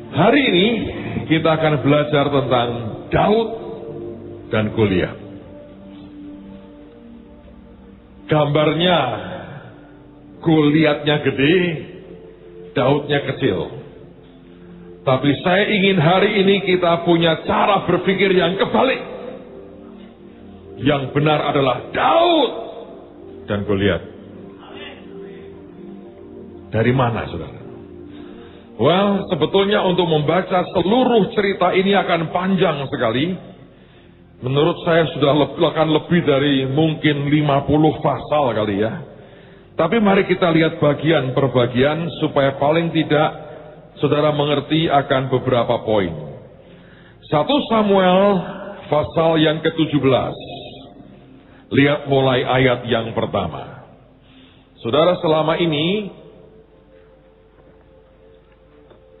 Hari ini kita akan belajar tentang Daud dan Goliat. Gambarnya Goliatnya gede, Daudnya kecil. Tapi saya ingin hari ini kita punya cara berpikir yang kebalik. Yang benar adalah Daud dan Goliat. Dari mana, saudara? Well, sebetulnya untuk membaca seluruh cerita ini akan panjang sekali. Menurut saya sudah akan lebih dari mungkin 50 pasal kali ya. Tapi mari kita lihat bagian per bagian supaya paling tidak saudara mengerti akan beberapa poin. 1 Samuel pasal yang ke-17. Lihat mulai ayat yang pertama. Saudara, selama ini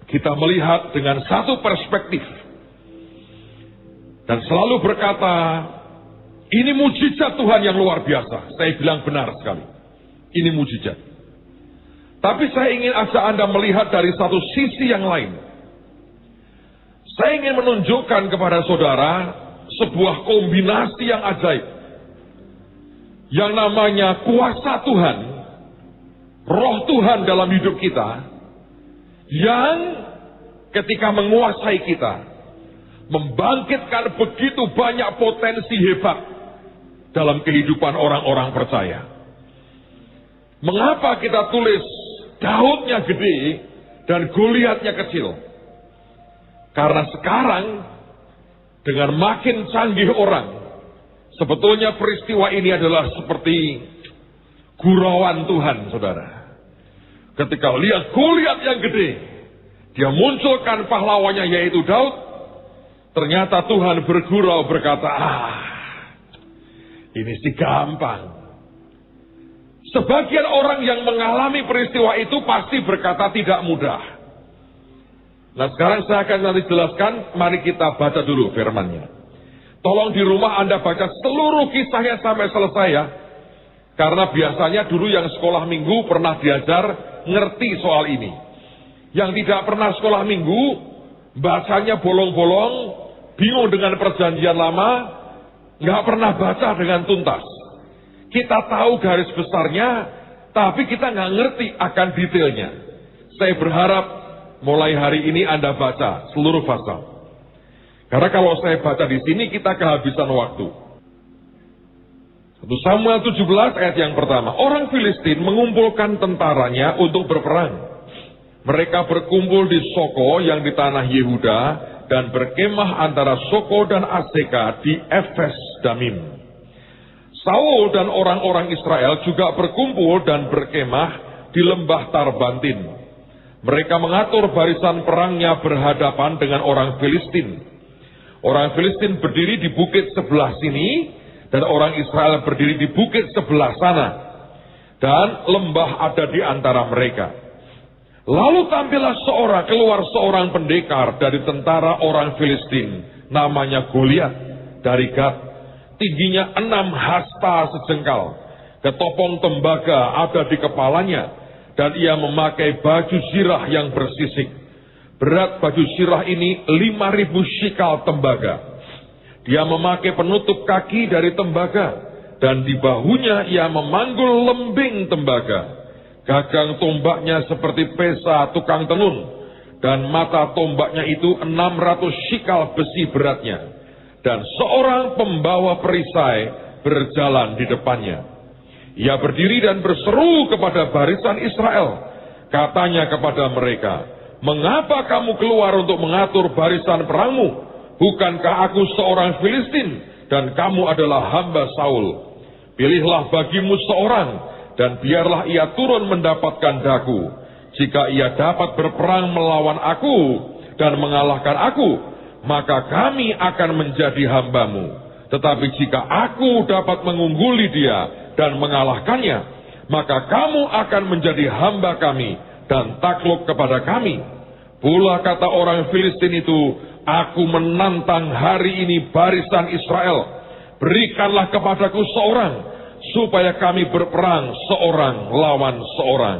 kita melihat dengan satu perspektif. Dan selalu berkata, ini mujizat Tuhan yang luar biasa. Saya bilang benar sekali. Ini mujizat. Tapi saya ingin ajak Anda melihat dari satu sisi yang lain. Saya ingin menunjukkan kepada saudara sebuah kombinasi yang ajaib. Yang namanya kuasa Tuhan, roh Tuhan dalam hidup kita, yang ketika menguasai kita, membangkitkan begitu banyak potensi hebat dalam kehidupan orang-orang percaya. Mengapa kita tulis Daudnya gede dan Goliatnya kecil? Karena sekarang dengan makin canggih orang, sebetulnya peristiwa ini adalah seperti gurauan Tuhan, saudara. Ketika lihat Goliat yang gede, dia munculkan pahlawannya yaitu Daud. Ternyata Tuhan bergurau berkata, ini sih gampang. Sebagian orang yang mengalami peristiwa itu pasti berkata tidak mudah. Nah, sekarang saya akan nanti jelaskan, mari kita baca dulu firman-Nya. Tolong di rumah Anda baca seluruh kisahnya sampai selesai ya. Karena biasanya dulu yang sekolah minggu pernah diajar ngerti soal ini. Yang tidak pernah sekolah minggu, bacanya bolong-bolong, bingung dengan perjanjian lama, nggak pernah baca dengan tuntas. Kita tahu garis besarnya, tapi kita nggak ngerti akan detailnya. Saya berharap mulai hari ini Anda baca seluruh pasal. Karena kalau saya baca di sini kita kehabisan waktu. 1 Samuel 17 ayat yang pertama. Orang Filistin mengumpulkan tentaranya untuk berperang. Mereka berkumpul di Soko yang di tanah Yehuda dan berkemah antara Soko dan Azeka di Efes Damim. Saul dan orang-orang Israel juga berkumpul dan berkemah di lembah Tarbantin. Mereka mengatur barisan perangnya berhadapan dengan orang Filistin. Orang Filistin berdiri di bukit sebelah sini, dan orang Israel berdiri di bukit sebelah sana. Dan lembah ada di antara mereka. Lalu tampillah keluar seorang pendekar dari tentara orang Filistin, namanya Goliat dari Gat. Tingginya 6 hasta sejengkal, ketopong tembaga ada di kepalanya, dan ia memakai baju zirah yang bersisik. Berat baju zirah ini 5.000 shikal tembaga. Dia memakai penutup kaki dari tembaga, dan di bahunya ia memanggul lembing tembaga. Gagang tombaknya seperti pesa tukang tenun, dan mata tombaknya itu 600 shikal besi beratnya. Dan seorang pembawa perisai berjalan di depannya. Ia berdiri dan berseru kepada barisan Israel. Katanya kepada mereka, mengapa kamu keluar untuk mengatur barisan perangmu? Bukankah aku seorang Filistin dan kamu adalah hamba Saul? Pilihlah bagimu seorang dan biarlah ia turun mendapatkan daku. Jika ia dapat berperang melawan aku dan mengalahkan aku, maka kami akan menjadi hambamu. Tetapi jika aku dapat mengungguli dia dan mengalahkannya, maka kamu akan menjadi hamba kami dan takluk kepada kami. Pula kata orang Filistin itu, aku menantang hari ini barisan Israel. Berikanlah kepadaku seorang, supaya kami berperang seorang lawan seorang.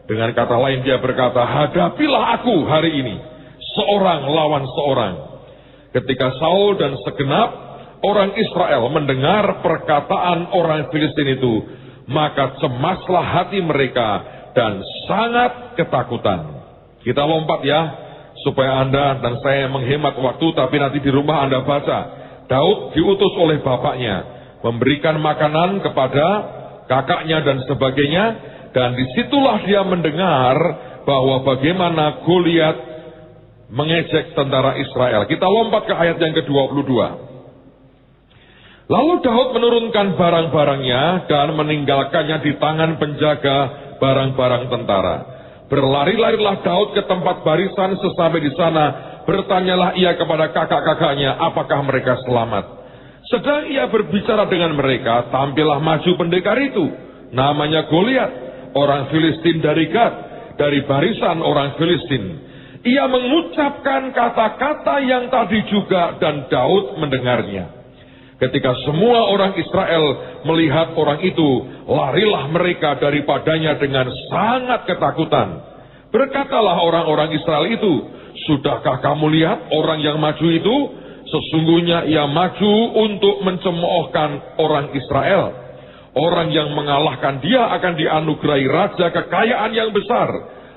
Dengan kata lain dia berkata, hadapilah aku hari ini. seorang lawan seorang. Ketika Saul dan segenap orang Israel mendengar perkataan orang Filistin itu, maka cemaslah hati mereka dan sangat ketakutan. Kita lompat ya, supaya Anda dan saya menghemat waktu, tapi nanti di rumah Anda baca. Daud diutus oleh bapaknya, memberikan makanan kepada kakaknya dan sebagainya, dan disitulah dia mendengar bahwa bagaimana Goliat mengejek tentara Israel. Kita lompat ke ayat yang ke-22. Lalu Daud menurunkan barang-barangnya dan meninggalkannya di tangan penjaga barang-barang tentara. Berlari-larilah Daud ke tempat barisan, sesampai di sana bertanyalah ia kepada kakak-kakaknya apakah mereka selamat. Sedang ia berbicara dengan mereka, tampillah maju pendekar itu, namanya Goliat, orang Filistin dari Gad, dari barisan orang Filistin. Ia mengucapkan kata-kata yang tadi juga, dan Daud mendengarnya. Ketika semua orang Israel melihat orang itu, larilah mereka daripadanya dengan sangat ketakutan. Berkatalah orang-orang Israel itu, sudahkah kamu lihat orang yang maju itu? Sesungguhnya ia maju untuk mencemoohkan orang Israel. Orang yang mengalahkan dia akan dianugerahi raja kekayaan yang besar.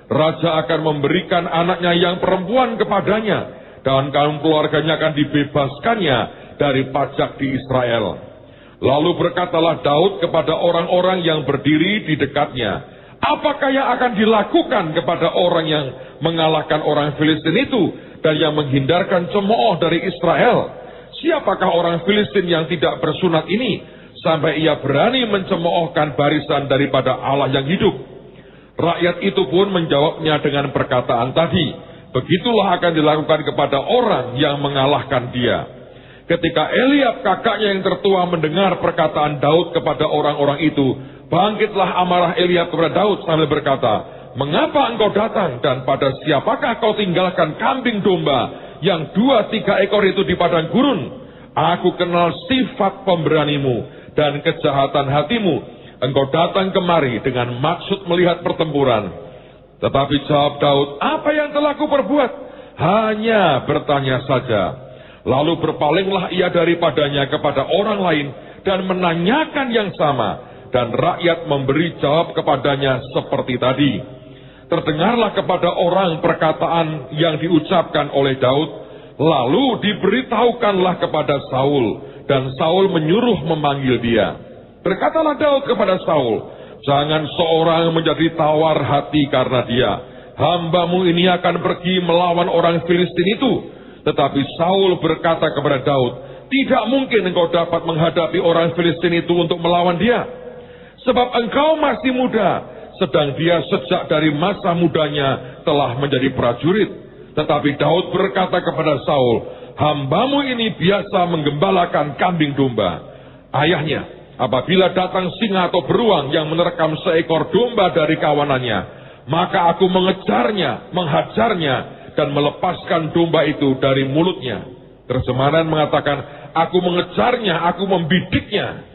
Raja akan memberikan anaknya yang perempuan kepadanya, dan kaum keluarganya akan dibebaskannya dari pajak di Israel. Lalu berkatalah Daud kepada orang-orang yang berdiri di dekatnya, apakah yang akan dilakukan kepada orang yang mengalahkan orang Filistin itu, dan yang menghindarkan cemooh dari Israel? Siapakah orang Filistin yang tidak bersunat ini, sampai ia berani mencemoohkan barisan daripada Allah yang hidup? Rakyat itu pun menjawabnya dengan perkataan tadi, begitulah akan dilakukan kepada orang yang mengalahkan dia. Ketika Eliab kakaknya yang tertua mendengar perkataan Daud kepada orang-orang itu, bangkitlah amarah Eliab kepada Daud sambil berkata, mengapa engkau datang, dan pada siapakah kau tinggalkan kambing domba yang 2-3 ekor itu di padang gurun? Aku kenal sifat pemberanimu dan kejahatan hatimu. Engkau datang kemari dengan maksud melihat pertempuran. Tetapi jawab Daud, apa yang telah kuperbuat? Hanya bertanya saja. Lalu berpalinglah ia daripadanya kepada orang lain dan menanyakan yang sama, dan rakyat memberi jawab kepadanya seperti tadi. Terdengarlah kepada orang perkataan yang diucapkan oleh Daud, lalu diberitahukanlah kepada Saul, dan Saul menyuruh memanggil dia. Berkatalah Daud kepada Saul, jangan seorang menjadi tawar hati karena dia. Hambamu ini akan pergi melawan orang Filistin itu. Tetapi Saul berkata kepada Daud, tidak mungkin engkau dapat menghadapi orang Filistin itu untuk melawan dia. Sebab engkau masih muda, sedang dia sejak dari masa mudanya telah menjadi prajurit. Tetapi Daud berkata kepada Saul, hambamu ini biasa menggembalakan kambing domba. Ayahnya, apabila datang singa atau beruang yang menerkam seekor domba dari kawanannya, maka aku mengejarnya, menghajarnya, dan melepaskan domba itu dari mulutnya. Terjemahan mengatakan, aku mengejarnya, aku membidiknya,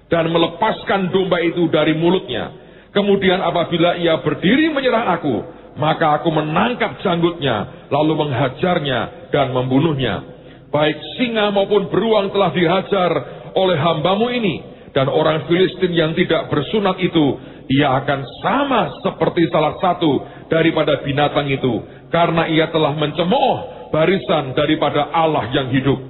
dan melepaskan domba itu dari mulutnya. Kemudian apabila ia berdiri menyerang aku, maka aku menangkap janggutnya, lalu menghajarnya dan membunuhnya. Baik singa maupun beruang telah dihajar oleh hambamu ini, dan orang Filistin yang tidak bersunat itu, ia akan sama seperti salah satu daripada binatang itu, karena ia telah mencemooh barisan daripada Allah yang hidup.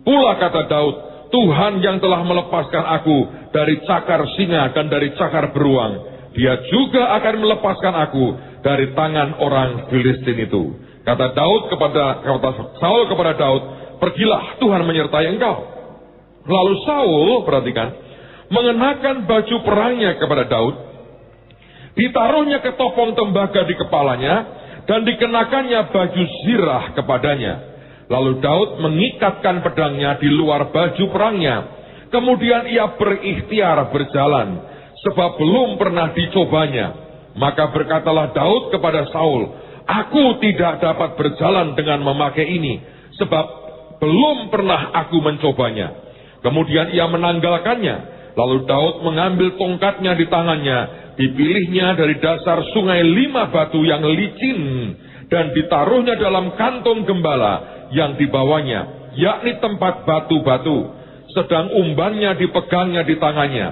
Pula kata Daud, Tuhan yang telah melepaskan aku dari cakar singa dan dari cakar beruang, dia juga akan melepaskan aku dari tangan orang Filistin itu. Kata Saul kepada Daud, pergilah, Tuhan menyertai engkau. Lalu Saul, perhatikan, mengenakan baju perangnya kepada Daud, ditaruhnya ketopong tembaga di kepalanya, dan dikenakannya baju zirah kepadanya. Lalu Daud mengikatkan pedangnya di luar baju perangnya. Kemudian ia berikhtiar berjalan, sebab belum pernah dicobanya. Maka berkatalah Daud kepada Saul, aku tidak dapat berjalan dengan memakai ini, sebab belum pernah aku mencobanya. Kemudian ia menanggalkannya. Lalu Daud mengambil tongkatnya di tangannya, dipilihnya dari dasar sungai 5 batu yang licin, dan ditaruhnya dalam kantong gembala yang dibawanya, yakni tempat batu-batu, sedang umbannya dipegangnya di tangannya.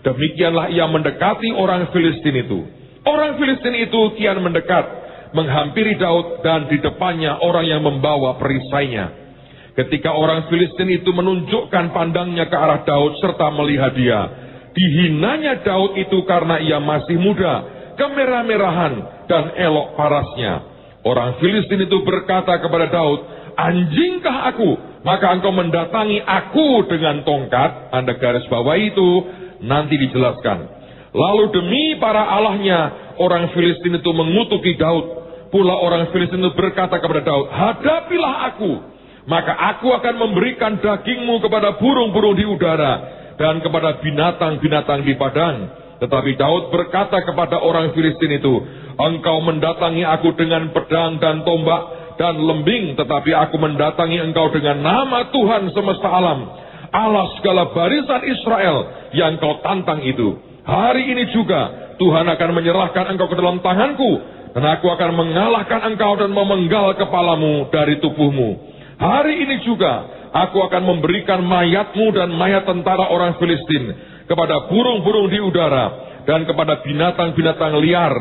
Demikianlah ia mendekati orang Filistin itu. Orang Filistin itu kian mendekat, menghampiri Daud, dan di depannya orang yang membawa perisainya. Ketika orang Filistin itu menunjukkan pandangnya ke arah Daud serta melihat dia, dihinanya Daud itu karena ia masih muda, kemerah-merahan, dan elok parasnya. Orang Filistin itu berkata kepada Daud, "Anjingkah aku, maka engkau mendatangi aku dengan tongkat?" Anda garis bawah itu, nanti dijelaskan. Lalu demi para allahnya, orang Filistin itu mengutuki Daud. Pula orang Filistin itu berkata kepada Daud, "Hadapilah aku, maka aku akan memberikan dagingmu kepada burung-burung di udara, dan kepada binatang-binatang di padang." Tetapi Daud berkata kepada orang Filistin itu, "Engkau mendatangi aku dengan pedang dan tombak dan lembing, tetapi aku mendatangi engkau dengan nama Tuhan semesta alam, Allah segala barisan Israel yang kau tantang itu. Hari ini juga Tuhan akan menyerahkan engkau ke dalam tanganku, dan aku akan mengalahkan engkau dan memenggal kepalamu dari tubuhmu. Hari ini juga aku akan memberikan mayatmu dan mayat tentara orang Filistin kepada burung-burung di udara dan kepada binatang-binatang liar,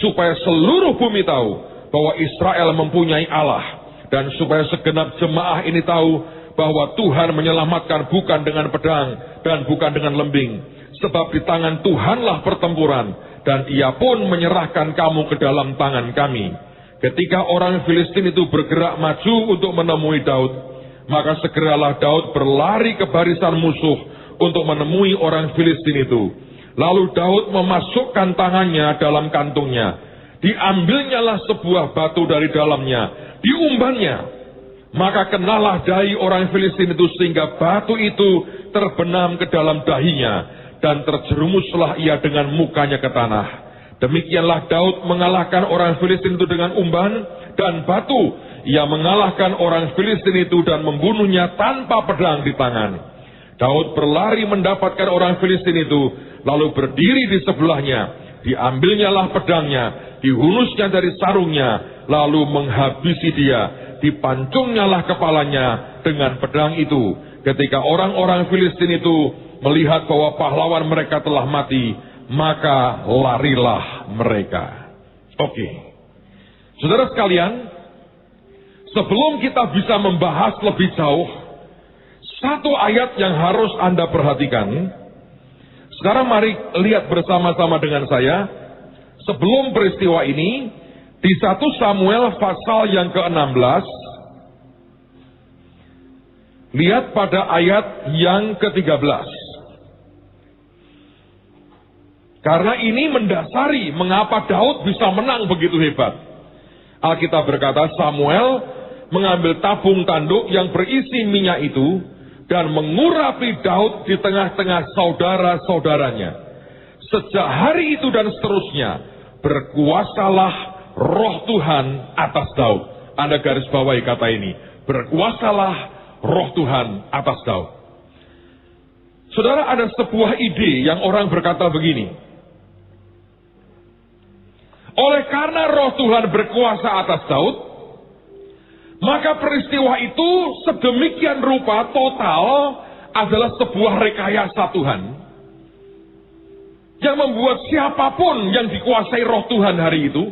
supaya seluruh bumi tahu bahwa Israel mempunyai Allah, dan supaya segenap jemaah ini tahu bahwa Tuhan menyelamatkan bukan dengan pedang dan bukan dengan lembing, sebab di tangan Tuhanlah pertempuran, dan ia pun menyerahkan kamu ke dalam tangan kami." Ketika orang Filistin itu bergerak maju untuk menemui Daud, maka segeralah Daud berlari ke barisan musuh untuk menemui orang Filistin itu. Lalu Daud memasukkan tangannya dalam kantungnya, diambilnyalah sebuah batu dari dalamnya, diumbannya. Maka kenalah dahi orang Filistin itu sehingga batu itu terbenam ke dalam dahinya, dan terjerumuslah ia dengan mukanya ke tanah. Demikianlah Daud mengalahkan orang Filistin itu dengan umban dan batu. Ia mengalahkan orang Filistin itu dan membunuhnya tanpa pedang di tangan. Daud berlari mendapatkan orang Filistin itu, lalu berdiri di sebelahnya. Diambilnyalah pedangnya, dihunusnya dari sarungnya, lalu menghabisi dia. Dipancungnyalah kepalanya dengan pedang itu. Ketika orang-orang Filistin itu melihat bahwa pahlawan mereka telah mati, maka larilah mereka. Oke. Saudara sekalian, sebelum kita bisa membahas lebih jauh, satu ayat yang harus Anda perhatikan. Sekarang mari lihat bersama-sama dengan saya. Sebelum peristiwa ini, di 1 Samuel pasal yang ke-16, lihat pada ayat yang ke-13. Karena ini mendasari mengapa Daud bisa menang begitu hebat. Alkitab berkata, Samuel mengambil tabung tanduk yang berisi minyak itu, dan mengurapi Daud di tengah-tengah saudara-saudaranya. Sejak hari itu dan seterusnya, berkuasalah roh Tuhan atas Daud. Anda garis bawahi kata ini, berkuasalah roh Tuhan atas Daud. Saudara, ada sebuah ide yang orang berkata begini, oleh karena roh Tuhan berkuasa atas Daud, maka peristiwa itu sedemikian rupa total adalah sebuah rekayasa Tuhan yang membuat siapapun yang dikuasai roh Tuhan hari itu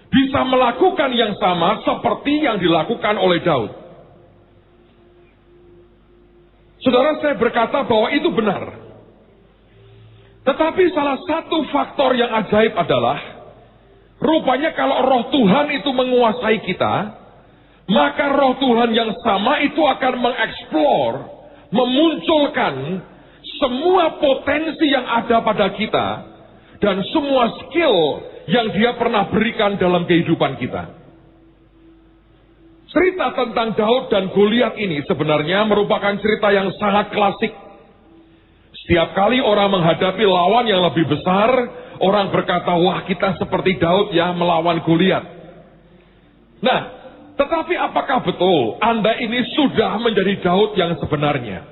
bisa melakukan yang sama seperti yang dilakukan oleh Daud. Saudara, saya berkata bahwa itu benar. Tetapi salah satu faktor yang ajaib adalah, rupanya kalau roh Tuhan itu menguasai kita, maka roh Tuhan yang sama itu akan mengeksplor, memunculkan semua potensi yang ada pada kita, dan semua skill yang dia pernah berikan dalam kehidupan kita. Cerita tentang Daud dan Goliat ini sebenarnya merupakan cerita yang sangat klasik. Setiap kali orang menghadapi lawan yang lebih besar, orang berkata, wah kita seperti Daud ya melawan Goliat. Nah, tetapi apakah betul Anda ini sudah menjadi Daud yang sebenarnya?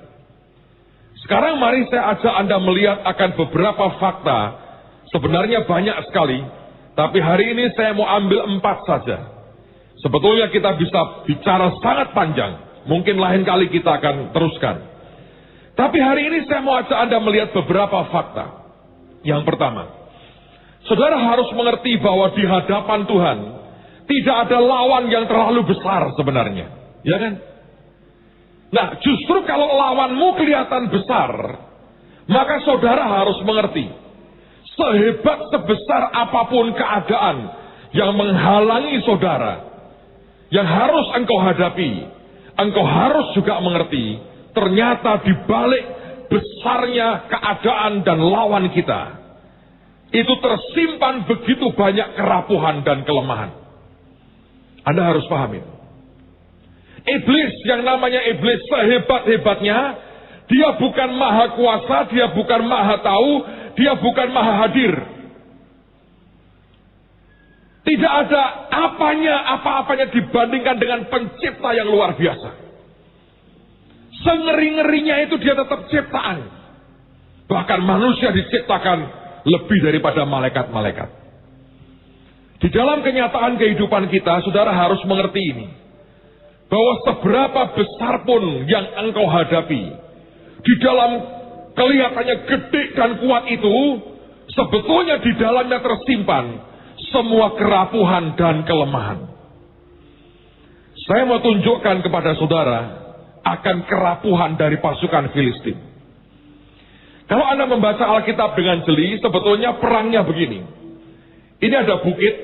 Sekarang mari saya ajak Anda melihat akan beberapa fakta. Sebenarnya banyak sekali, tapi hari ini saya mau ambil 4 saja. Sebetulnya kita bisa bicara sangat panjang. Mungkin lain kali kita akan teruskan. Tapi hari ini saya mau ajak Anda melihat beberapa fakta. Yang pertama, saudara harus mengerti bahwa di hadapan Tuhan tidak ada lawan yang terlalu besar sebenarnya. Ya kan? Nah, justru kalau lawanmu kelihatan besar, maka saudara harus mengerti, sehebat sebesar apapun keadaan yang menghalangi saudara, yang harus engkau hadapi, engkau harus juga mengerti, ternyata di balik besarnya keadaan dan lawan kita, itu tersimpan begitu banyak kerapuhan dan kelemahan. Anda harus pahami. Iblis, yang namanya iblis, sehebat-hebatnya, dia bukan maha kuasa, dia bukan maha tahu, dia bukan maha hadir. Tidak ada apa-apanya dibandingkan dengan pencipta yang luar biasa. Sengeri-ngerinya itu dia tetap ciptaan. Bahkan manusia diciptakan lebih daripada malaikat-malaikat. Di dalam kenyataan kehidupan kita, saudara harus mengerti ini. Bahwa seberapa besar pun yang engkau hadapi, di dalam kelihatannya gede dan kuat itu, sebetulnya di dalamnya tersimpan semua kerapuhan dan kelemahan. Saya mau tunjukkan kepada saudara akan kerapuhan dari pasukan Filistin. Kalau Anda membaca Alkitab dengan jeli, sebetulnya perangnya begini. Ini ada bukit,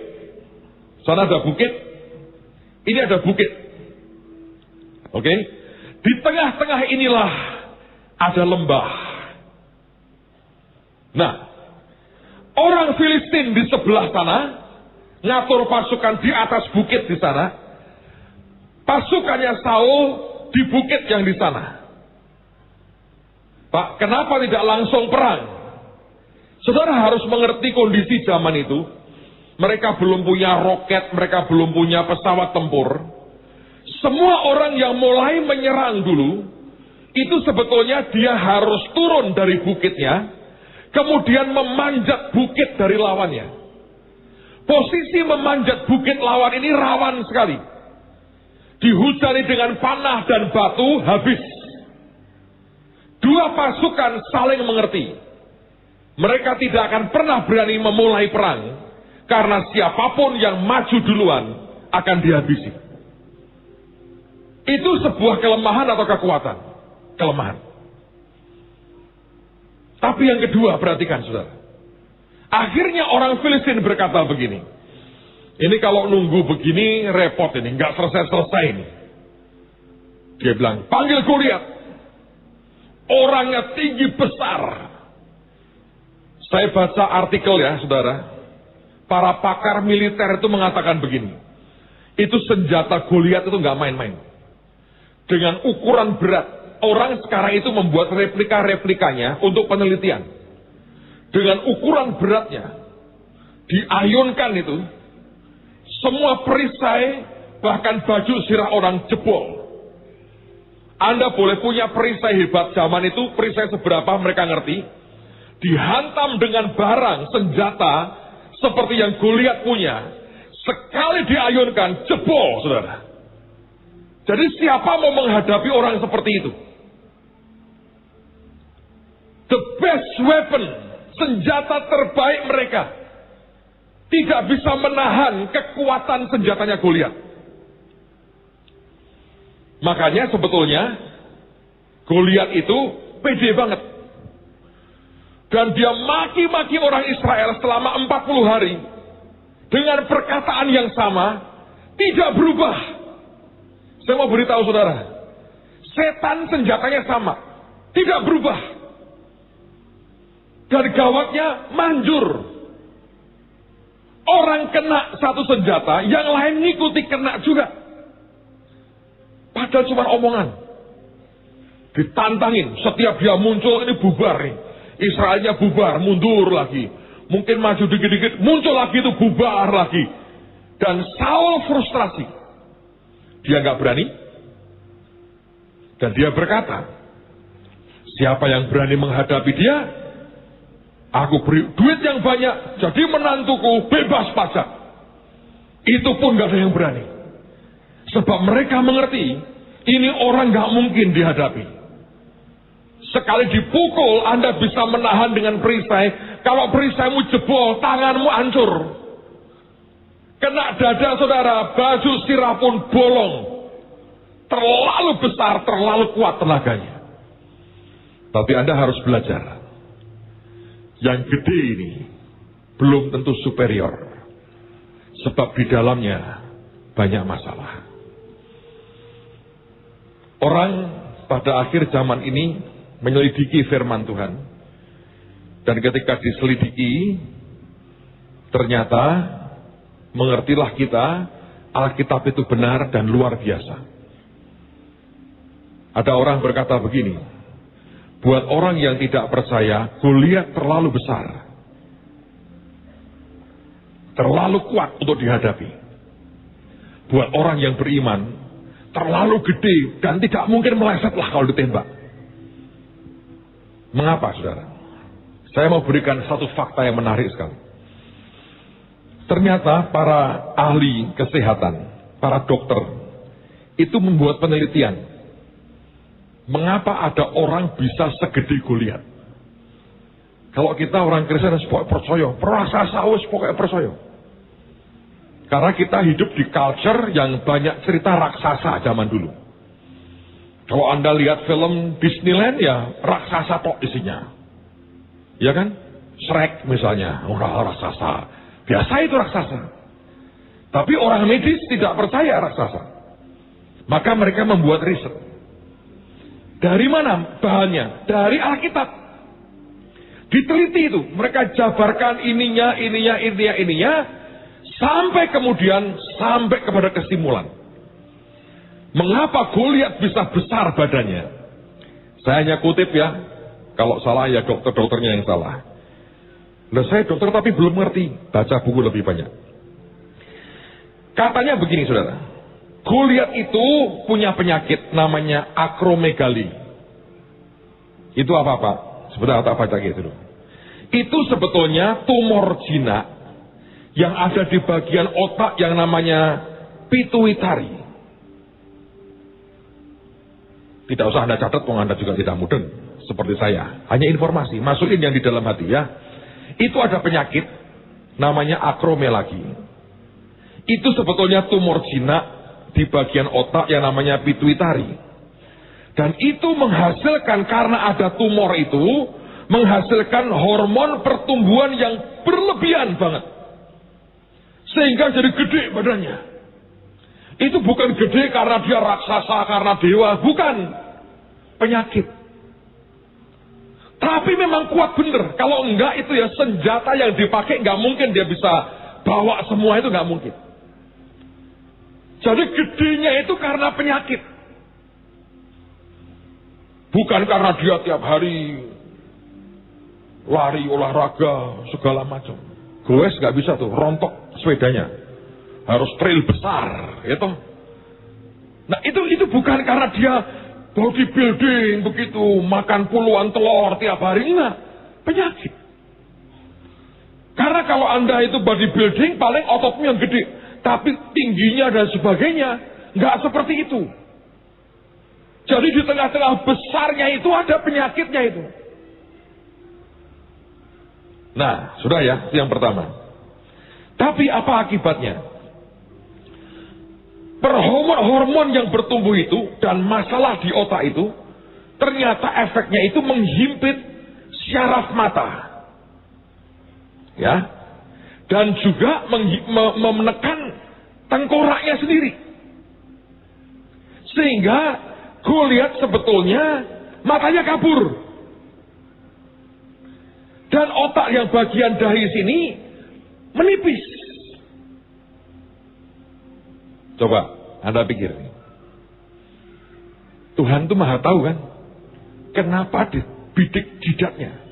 sana ada bukit, ini ada bukit. Oke? Di tengah-tengah inilah ada lembah. Nah, orang Filistin di sebelah sana, ngatur pasukan di atas bukit di sana. Pasukannya Saul di bukit yang di sana. Pak, kenapa tidak langsung perang? Saudara harus mengerti kondisi zaman itu. Mereka belum punya roket, mereka belum punya pesawat tempur. Semua orang yang mulai menyerang dulu, itu sebetulnya dia harus turun dari bukitnya, kemudian memanjat bukit dari lawannya. Posisi memanjat bukit lawan ini rawan sekali. Dihujani dengan panah dan batu, habis. Dua pasukan saling mengerti. Mereka tidak akan pernah berani memulai perang, karena siapapun yang maju duluan akan dihabisi. Itu sebuah kelemahan atau kekuatan? Kelemahan. Tapi yang kedua, perhatikan saudara. Akhirnya orang Filistin berkata begini. Ini kalau nunggu begini repot ini, nggak selesai-selesai ini. Dia bilang, panggil Goliat. Orangnya tinggi besar. Saya baca artikel ya saudara. Para pakar militer itu mengatakan begini. Itu senjata Goliat itu nggak main-main. Dengan ukuran berat. Orang sekarang itu membuat replika-replikanya untuk penelitian. Dengan ukuran beratnya. Diayunkan itu. Semua perisai, bahkan baju sirah orang jebol. Anda boleh punya perisai hebat zaman itu, perisai seberapa mereka ngerti. Dihantam dengan barang, senjata, seperti yang Goliat punya. Sekali diayunkan, jebol, saudara. Jadi siapa mau menghadapi orang seperti itu? The best weapon, senjata terbaik mereka, tidak bisa menahan kekuatan senjatanya Goliat. Makanya sebetulnya Goliat itu pede banget. Dan dia maki-maki orang Israel selama 40 hari. Dengan perkataan yang sama, tidak berubah. Saya mau beritahu saudara, setan senjatanya sama, tidak berubah. Dan gawatnya manjur. Orang kena satu senjata, yang lain ngikuti kena juga. Padahal cuma omongan. Ditantangin, setiap dia muncul ini bubar nih. Israelnya bubar, mundur lagi. Mungkin maju dikit-dikit, muncul lagi itu bubar lagi. Dan Saul frustrasi. Dia nggak berani. Dan dia berkata, siapa yang berani menghadapi dia, aku beri duit yang banyak, jadi menantuku bebas pajak. Itu pun nggak ada yang berani. Sebab mereka mengerti, ini orang gak mungkin dihadapi. Sekali dipukul, Anda bisa menahan dengan perisai. Kalau perisaimu jebol, tanganmu hancur. Kena dada saudara, baju sirah pun bolong. Terlalu besar, terlalu kuat tenaganya. Tapi Anda harus belajar. Yang gede ini belum tentu superior. Sebab di dalamnya banyak masalah. Orang pada akhir zaman ini menyelidiki firman Tuhan. Dan ketika diselidiki, ternyata mengertilah kita, Alkitab itu benar dan luar biasa. Ada orang berkata begini, buat orang yang tidak percaya, Goliat terlalu besar. Terlalu kuat untuk dihadapi. Buat orang yang beriman, terlalu gede dan tidak mungkin melesetlah kalau ditembak. Mengapa, saudara? Saya mau berikan satu fakta yang menarik sekali. Ternyata para ahli kesehatan, para dokter, itu membuat penelitian. Mengapa ada orang bisa segede Goliat? Kalau kita orang Kristen, pokoknya percaya, perasaan wis pokoknya percaya. Karena kita hidup di culture yang banyak cerita raksasa zaman dulu. Kalau Anda lihat film Disneyland, ya raksasa tok isinya. Ya kan? Shrek misalnya, orang raksasa. Biasa itu raksasa. Tapi orang medis tidak percaya raksasa. Maka mereka membuat riset. Dari mana bahannya? Dari Alkitab. Diteliti itu. Mereka jabarkan ininya. Sampai kemudian, sampai kepada kesimpulan. Mengapa Goliat bisa besar badannya? Saya hanya kutip ya. Kalau salah ya dokter-dokternya yang salah. Nah, saya dokter tapi belum ngerti. Baca buku lebih banyak. Katanya begini saudara. Goliat itu punya penyakit namanya akromegali. Itu apa Pak? Sebentar tak baca gitu dulu. Itu sebetulnya tumor jinak yang ada di bagian otak yang namanya pituitari. Tidak usah Anda catat, Anda juga tidak mudeng seperti saya. Hanya informasi, masukin yang di dalam hati ya. Itu ada penyakit namanya akromegali. Itu sebetulnya tumor jinak di bagian otak yang namanya pituitari. Dan itu menghasilkan, karena ada tumor itu, menghasilkan hormon pertumbuhan yang berlebihan banget. Sehingga jadi gede badannya. Itu bukan gede karena dia raksasa, karena dewa. Bukan. Penyakit. Tapi memang kuat bener. Kalau enggak itu ya senjata yang dipakai nggak mungkin dia bisa bawa semua, itu nggak mungkin. Jadi gedenya itu karena penyakit. Bukan karena dia tiap hari lari, olahraga, segala macam. Goes nggak bisa tuh, rontok sepedanya. Harus trail besar, gitu. Nah itu bukan karena dia bodybuilding begitu, makan puluhan telur tiap hari, enggak. Penyakit. Karena kalau Anda itu bodybuilding, paling ototnya yang gede. Tapi tingginya dan sebagainya, enggak seperti itu. Jadi di tengah-tengah besarnya itu ada penyakitnya itu. Nah, sudah ya, itu yang pertama. Tapi apa akibatnya? Hormon yang bertumbuh itu dan masalah di otak itu, ternyata efeknya itu menghimpit syaraf mata. Ya. Dan juga menekan tengkoraknya sendiri. Sehingga Goliat sebetulnya matanya kabur. Dan otak yang bagian dahi sini menipis. Coba Anda pikir. Tuhan itu maha tahu kan. Kenapa dibidik jidatnya.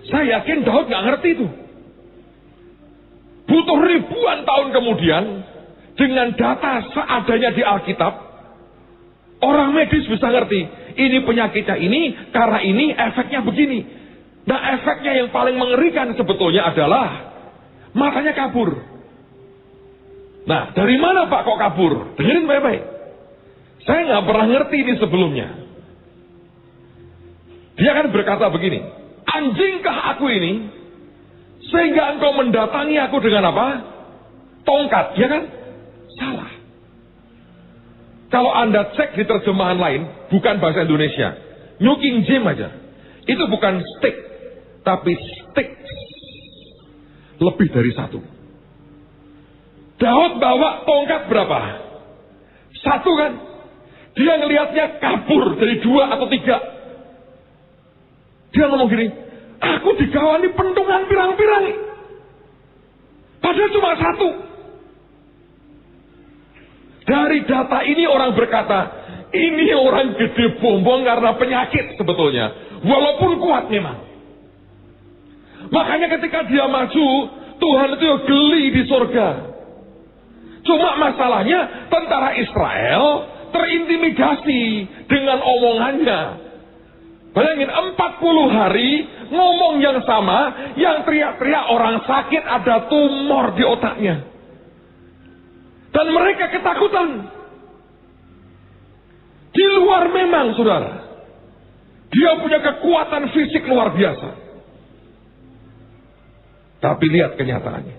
Saya yakin Daud gak ngerti itu. Butuh ribuan tahun kemudian, dengan data seadanya di Alkitab, orang medis bisa ngerti. Ini penyakitnya ini, karena ini efeknya begini. Nah efeknya yang paling mengerikan sebetulnya adalah matanya kabur. Nah, dari mana Pak kok kabur? Dengerin baik-baik. Saya nggak pernah ngerti ini sebelumnya. Dia kan berkata begini, anjingkah aku ini, sehingga engkau mendatangi aku dengan apa? Tongkat, ya kan? Salah. Kalau Anda cek di terjemahan lain, bukan bahasa Indonesia, New King James aja, itu bukan stick, tapi stick. Lebih dari satu. Daud bawa tongkat berapa? Satu kan? Dia ngelihatnya kabur dari 2 atau 3. Dia ngomong gini, aku digawani pentungan pirang-pirang. Padahal cuma 1. Dari data ini orang berkata, ini orang gede bombong karena penyakit sebetulnya. Walaupun kuat memang. Makanya ketika dia maju, Tuhan itu geli di surga. Cuma masalahnya tentara Israel terintimidasi dengan omongannya. Bayangin 40 hari ngomong yang sama, yang teriak-teriak orang sakit ada tumor di otaknya. Dan mereka ketakutan. Di luar memang, saudara, dia punya kekuatan fisik luar biasa. Tapi lihat kenyataannya.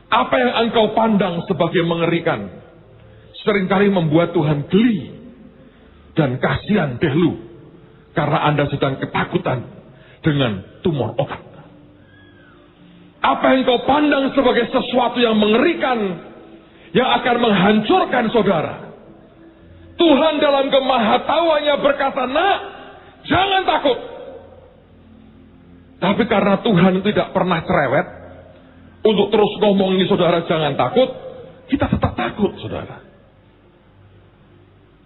Apa yang engkau pandang sebagai mengerikan, seringkali membuat Tuhan geli dan kasihan deh lu, karena Anda sedang ketakutan dengan tumor otak. Apa yang kau pandang sebagai sesuatu yang mengerikan, yang akan menghancurkan saudara, Tuhan dalam kemahatauannya berkata, nak, jangan takut. Tapi karena Tuhan tidak pernah cerewet untuk terus ngomong ini, saudara jangan takut, kita tetap takut, saudara.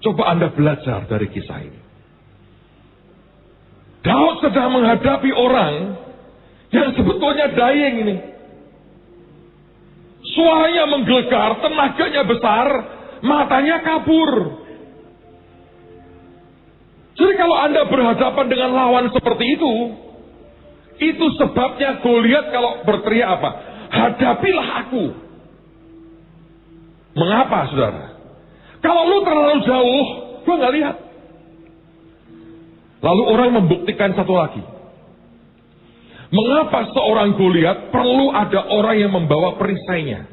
Coba Anda belajar dari kisah ini. Daud sedang menghadapi orang yang sebetulnya dying ini. Suaranya menggelegar, tenaganya besar, matanya kabur. Jadi kalau Anda berhadapan dengan lawan seperti itu sebabnya Goliat kalau berteriak apa? Hadapilah aku. Mengapa, saudara? Kalau lu terlalu jauh, gua nggak lihat. Lalu orang membuktikan satu lagi. Mengapa seorang Goliat perlu ada orang yang membawa perisainya?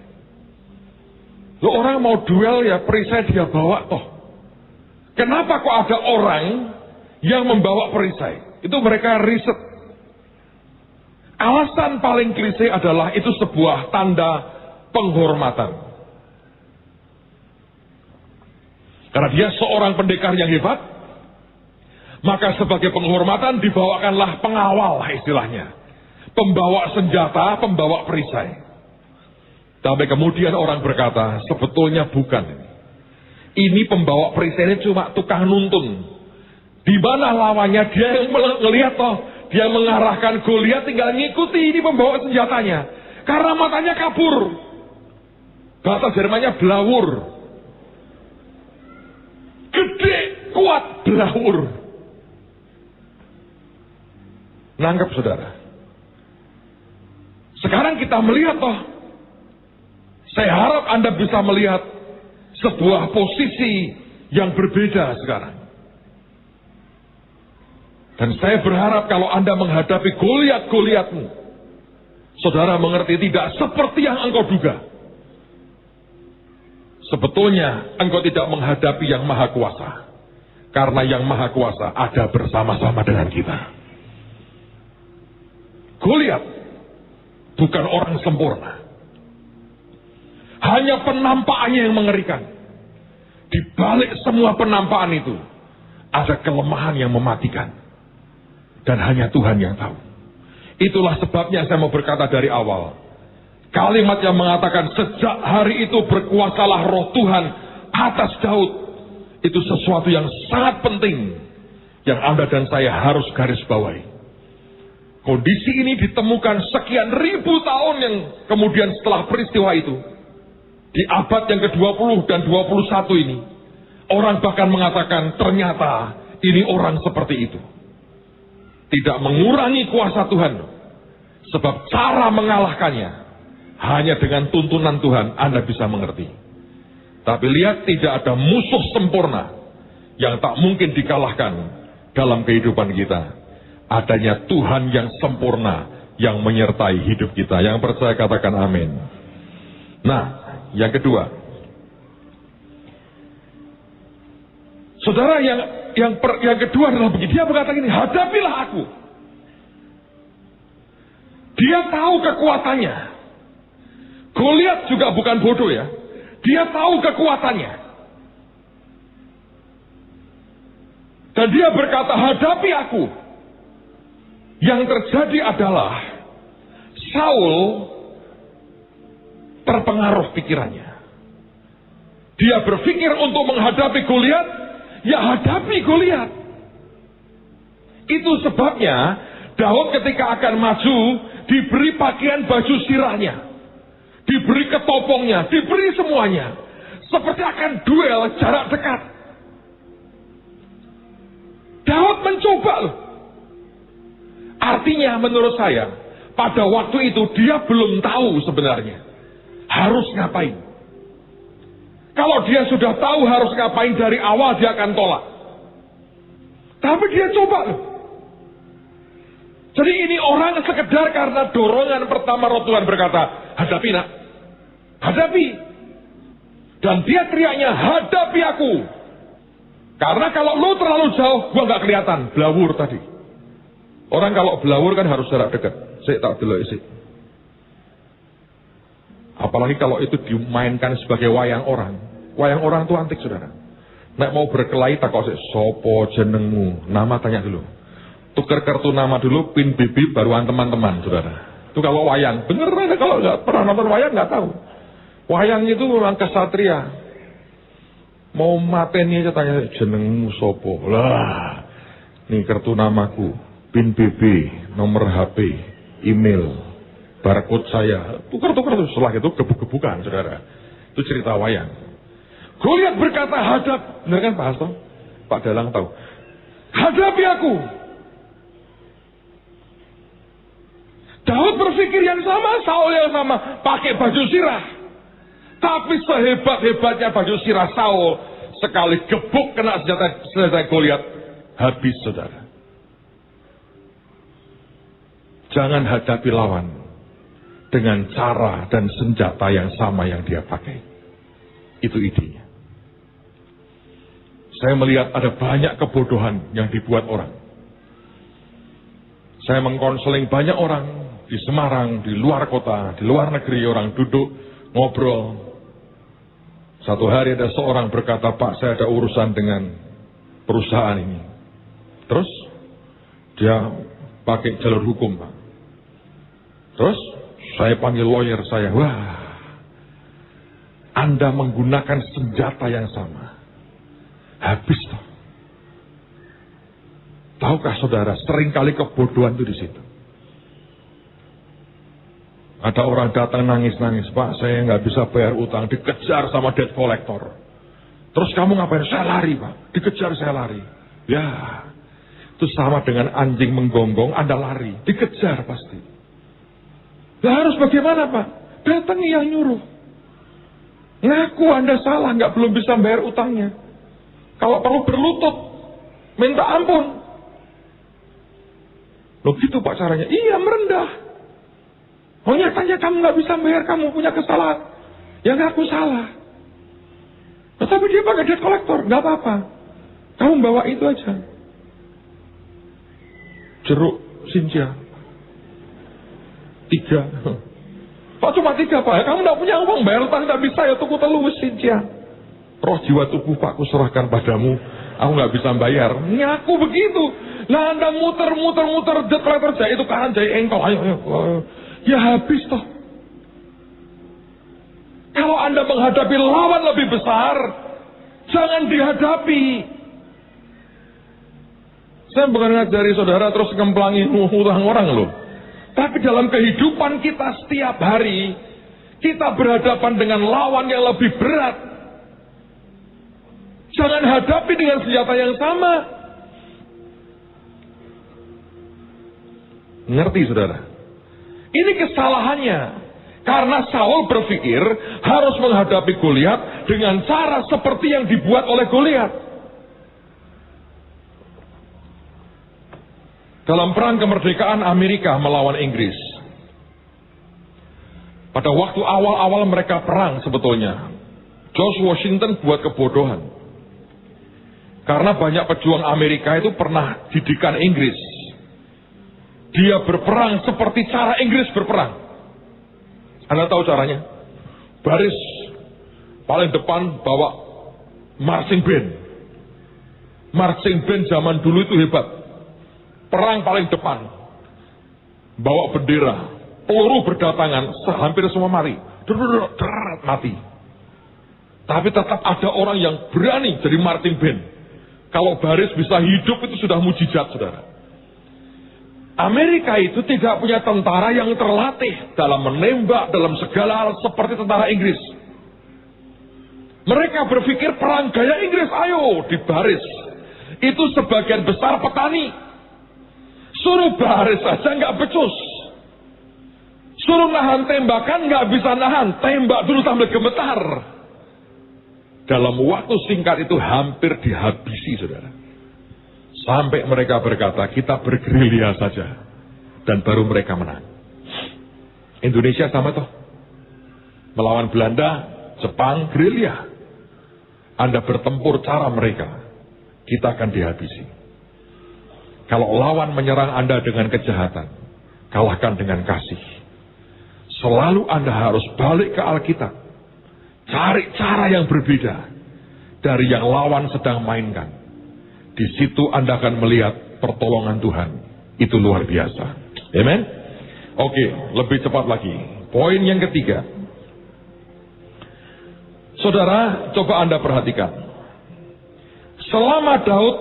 Lu orang mau duel ya perisai dia bawa toh. Kenapa kok ada orang yang membawa perisai? Itu mereka riset. Alasan paling klise adalah itu sebuah tanda penghormatan. Karena dia seorang pendekar yang hebat, maka sebagai penghormatan dibawakanlah pengawal istilahnya. Pembawa senjata, pembawa perisai. Tapi kemudian orang berkata, sebetulnya bukan. Ini pembawa perisai ini cuma tukang nuntun. Di mana lawannya dia yang melihat toh, dia mengarahkan Goliat tinggal ngikuti ini pembawa senjatanya. Karena matanya kabur. Bahasa Jermannya blawur. Gede, kuat, blawur. Nangkep saudara. Sekarang kita melihat toh. Saya harap Anda bisa melihat sebuah posisi yang berbeda sekarang. Dan saya berharap kalau Anda menghadapi Goliat-Goliatmu, saudara mengerti tidak seperti yang engkau duga. Sebetulnya engkau tidak menghadapi yang maha kuasa. Karena yang maha kuasa ada bersama-sama dengan kita. Goliat bukan orang sempurna. Hanya penampakannya yang mengerikan. Di balik semua penampakan itu, ada kelemahan yang mematikan. Dan hanya Tuhan yang tahu. Itulah sebabnya saya mau berkata dari awal. Kalimat yang mengatakan sejak hari itu berkuasalah roh Tuhan atas Daud. Itu sesuatu yang sangat penting. Yang Anda dan saya harus garis bawahi. Kondisi ini ditemukan sekian ribu tahun yang kemudian setelah peristiwa itu. Di abad yang ke-20 dan 21 ini. Orang bahkan mengatakan ternyata ini orang seperti itu. Tidak mengurangi kuasa Tuhan. Sebab cara mengalahkannya Hanya dengan tuntunan Tuhan Anda bisa mengerti. Tapi lihat, tidak ada musuh sempurna yang tak mungkin dikalahkan dalam kehidupan kita. Adanya Tuhan yang sempurna yang menyertai hidup kita. Yang percaya katakan amin. Nah, yang kedua, saudara, yang kedua adalah begini. Dia berkata gini, hadapilah aku. Dia tahu kekuatannya. Goliat juga bukan bodoh ya. Dia tahu kekuatannya. Dan dia berkata, hadapi aku. Yang terjadi adalah Saul terpengaruh pikirannya. Dia berpikir untuk menghadapi Goliat, ya hadapi Goliat. Itu sebabnya Daud ketika akan maju diberi pakaian baju sirahnya, diberi ketopongnya, diberi semuanya, seperti akan duel jarak dekat. Daud mencoba loh. Artinya menurut saya, pada waktu itu dia belum tahu sebenarnya harus ngapain. Kalau dia sudah tahu harus ngapain dari awal, dia akan tolak. Tapi dia coba loh. Jadi ini orang sekedar karena dorongan pertama roh Tuhan berkata, hadapi nak, hadapi. Dan dia teriaknya, hadapi aku. Karena kalau lu terlalu jauh, gua gak kelihatan, blawur tadi. Orang kalau belawur kan harus jarak dekat. Saya tak delok isi. Apalagi kalau itu dimainkan sebagai wayang orang. Wayang orang itu antik, saudara. Nek mau berkelahi tak kok sopo jenengmu, nama tanya dulu. Tukar kartu nama dulu, pin BB baruan teman-teman, saudara. Itu kalau wayang. Beneran, kalau nggak pernah nonton wayang nggak tahu. Wayang itu orang kesatria. Mau mateni aja tanya jenengmu sopo. Lah, nih kartu namaku. PIN BB, nomor HP, email, barcode saya, tukar-tukar itu. Setelah itu gebuk-gebukan, saudara. Itu cerita wayang. Goliat berkata, hadap. Benar kan Pak Hasto? Pak Dalang tahu. Hadapi aku. Daud berpikir yang sama, Saul yang sama, pakai baju sirah. Tapi sehebat-hebatnya baju sirah Saul, sekali gebuk kena senjata Goliat, habis, saudara. Jangan hadapi lawan dengan cara dan senjata yang sama yang dia pakai. Itu idenya. Saya melihat ada banyak kebodohan yang dibuat orang. Saya mengkonseling banyak orang di Semarang, di luar kota, di luar negeri. Orang duduk, ngobrol. Satu hari ada seorang berkata, Pak, saya ada urusan dengan perusahaan ini. Terus dia pakai jalur hukum, Pak. Terus saya panggil lawyer saya, wah, Anda menggunakan senjata yang sama. Habis toh. Tahukah saudara, seringkali kebodohan itu di situ. Ada orang datang nangis-nangis, Pak, saya nggak bisa bayar utang, dikejar sama debt collector. Terus kamu ngapain? Saya lari, Pak. Dikejar, saya lari. Ya, itu sama dengan anjing menggonggong, Anda lari, dikejar pasti. Lah harus bagaimana, Pak? Datangi yang nyuruh. Ngaku Anda salah, belum bisa bayar utangnya. Kalau perlu berlutut, minta ampun. Loh gitu Pak caranya? Iya, merendah. Oh nyatanya kamu nggak bisa bayar, kamu punya kesalahan. Ya ngaku salah. Tetapi dia pakai debt collector, nggak apa-apa. Kamu bawa itu aja. Jeruk Sinja. 3. Kok cuma 3, Pak? Kamu tidak punya uang, bayar utang tidak bisa, ya tuku telu Sinja. Roh jiwa tubuh Pak, kuserahkan padamu. Aku nggak bisa bayar. Ngaku begitu. Lah Anda muter debt collector jahit itu kanan, jahit engkol. Ayo. Ya habis toh. Kalau Anda menghadapi lawan lebih besar, jangan dihadapi. Saya bukan ngajari saudara terus ngemplangi utang orang loh. Tapi dalam kehidupan kita setiap hari, kita berhadapan dengan lawan yang lebih berat. Jangan hadapi dengan senjata yang sama. Ngerti saudara? Ini kesalahannya. Karena Saul berpikir harus menghadapi Goliat dengan cara seperti yang dibuat oleh Goliat. Dalam perang kemerdekaan Amerika melawan Inggris, pada waktu awal-awal mereka perang sebetulnya, George Washington buat kebodohan. Karena banyak pejuang Amerika itu pernah didikan Inggris. Dia berperang seperti cara Inggris berperang. Anda tahu caranya? Baris paling depan bawa marching band. Marching band zaman dulu itu hebat. Perang paling depan. Bawa bendera. Peluru berdatangan, hampir semua mati. Tapi tetap ada orang yang berani jadi marching band. Kalau baris bisa hidup itu sudah mujizat, saudara. Amerika itu tidak punya tentara yang terlatih dalam menembak, dalam segala hal seperti tentara Inggris. Mereka berpikir perang gaya Inggris, ayo di baris. Itu sebagian besar petani. Suruh baris saja nggak becus. Suruh nahan tembakan nggak bisa nahan, tembak dulu sambil gemetar. Dalam waktu singkat itu hampir dihabisi, saudara. Sampai mereka berkata, kita bergerilya saja. Dan baru mereka menang. Indonesia sama toh. Melawan Belanda, Jepang, gerilya. Anda bertempur cara mereka, kita akan dihabisi. Kalau lawan menyerang Anda dengan kejahatan, kalahkan dengan kasih. Selalu Anda harus balik ke Alkitab. Cari cara yang berbeda dari yang lawan sedang mainkan. Di situ Anda akan melihat pertolongan Tuhan. Itu luar biasa. Amen? Oke, lebih cepat lagi. Poin yang ketiga. Saudara, coba Anda perhatikan. Selama Daud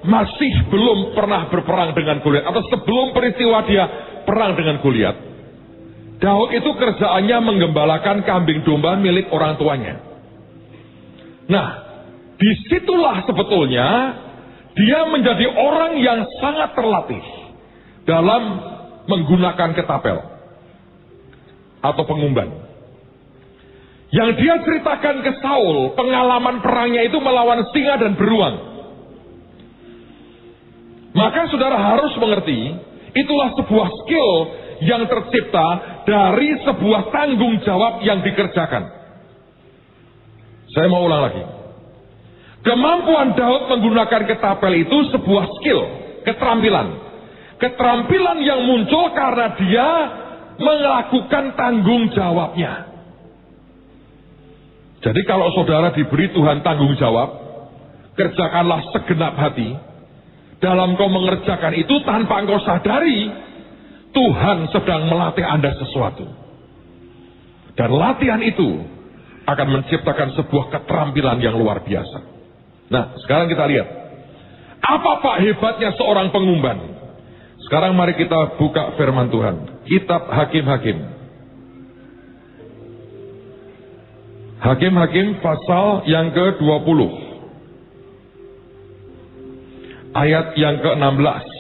masih belum pernah berperang dengan Goliat, atau sebelum peristiwa dia perang dengan Goliat, Daud itu kerjaannya menggembalakan kambing domba milik orang tuanya. Nah, disitulah sebetulnya dia menjadi orang yang sangat terlatih dalam menggunakan ketapel atau pengumban. Yang dia ceritakan ke Saul, pengalaman perangnya itu melawan singa dan beruang. Maka saudara harus mengerti, itulah sebuah skill yang tercipta dari sebuah tanggung jawab yang dikerjakan. Saya mau ulang lagi. Kemampuan Daud menggunakan ketapel itu sebuah skill, keterampilan. Keterampilan yang muncul karena dia melakukan tanggung jawabnya. Jadi kalau saudara diberi Tuhan tanggung jawab, kerjakanlah segenap hati. Dalam kau mengerjakan itu tanpa engkau sadari, Tuhan sedang melatih Anda sesuatu. Dan latihan itu akan menciptakan sebuah keterampilan yang luar biasa. Nah, sekarang kita lihat. Apa Pak hebatnya seorang pengumban? Sekarang mari kita buka firman Tuhan. Kitab Hakim-Hakim. Hakim-Hakim pasal yang ke-20. Ayat yang ke-16.